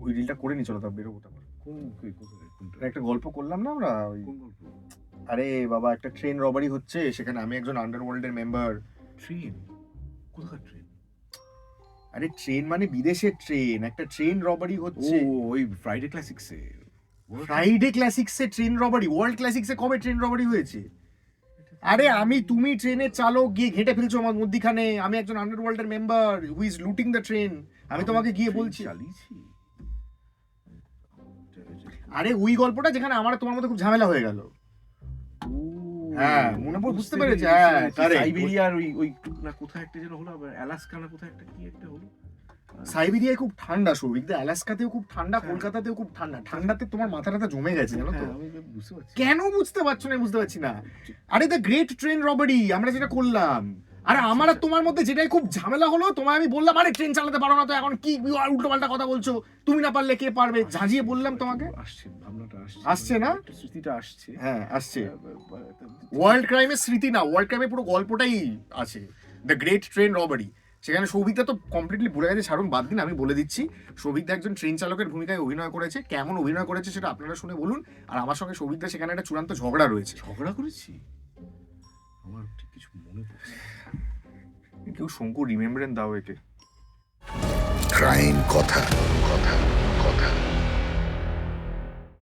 ওই রিলটা করে নি, চলো তা বেরোবো তারপর। একটা গল্প করলাম না আমরা ওই, আরে বাবা একটা ট্রেন রবারি হচ্ছে, সেখানে আমি একজন আন্ডারওয়ার্ল্ডের মেম্বার। ট্রেন? কোথাকার ট্রেন? আরে ট্রেন মানে বিদেশের ট্রেন, একটা ট্রেন রবারি হচ্ছে। ওই ফ্রাইডে ক্লাসিক্সে। ফ্রাইডে ক্লাসিক্সে ট্রেন রবারি? ওয়ার্ল্ড ক্লাসিক্সে কবে ট্রেন রবারি হয়েছে? আরে তুমি ট্রেনের চালক, গিয়ে ঘেটে ফেলছো আমার মধ্যিখানে, আমি একজন আন্ডারওয়ার্ল্ডের member who is looting the train, আমি তোমাকে গিয়ে বলছি। চালিয়েছি। আরে ওই গল্পটা যেখানে আমার তোমার মধ্যে খুব ঝামেলা হয়ে গেল। হ্যাঁ, মনে পড়ে, বুঝতে পেরেছি। হ্যাঁ, সাইবেরিয়ার ওই না কোথায় একটা যেন হলো, আবার অ্যালাস্কা না কোথায় একটা কি একটা হলো। সাইবেরিয়ায় খুব ঠান্ডা সৌভিকদা, অ্যালাস্কাতেও খুব ঠান্ডা, কলকাতাতেও খুব ঠান্ডা। ঠান্ডাতে তোমার মাথা টাথা জমে গেছে জানো তো। আমি বুঝতে পারছি। কেন বুঝতে পারছো না? বুঝতে পারছি না। আরে দ্য গ্রেট ট্রেন রবারি আমরা যেটা করলাম, আরে আমার আর তোমার মধ্যে যেটাই খুব ঝামেলা হলো, তোমায় আমি বললাম আরে ট্রেন চালাতে পারো না তো এখন কি উল্টো পাল্টা কথা বলছো, তুমি না পারলে কে পারবে, ঝাঁঝিয়ে বললাম তোমাকে। আসছে ভাবনাটা, আসছে না? স্মৃতিটা আসছে। হ্যাঁ আসছে। ওয়ার্ল্ড ক্রাইমের স্মৃতি না, ওয়ার্ল্ড ক্রাইমের পুরো গল্পটাই আছে, দ্য গ্রেট ট্রেন রবারি। সেখানে সৌভিকদা তো কমপ্লিটলি ভুলে গেছে, ছাড়ুন বাদ দিন, আমি বলে দিচ্ছি। সৌভিকদা একজন ট্রেন চালকের ভূমিকায় অভিনয় করেছে, কেমন অভিনয় করেছে সেটা আপনারা শুনে বলুন। আর আমার সঙ্গে সৌভিকদা সেখানে একটা চূড়ান্ত ঝগড়া রয়েছে। ঝগড়া করেছি? আমার ঠিক কিছু মনে পড়ছে। কেউ শঙ্কু রিমেম্বারেন্স দাও একে। ক্রাইম কথা কথা কথা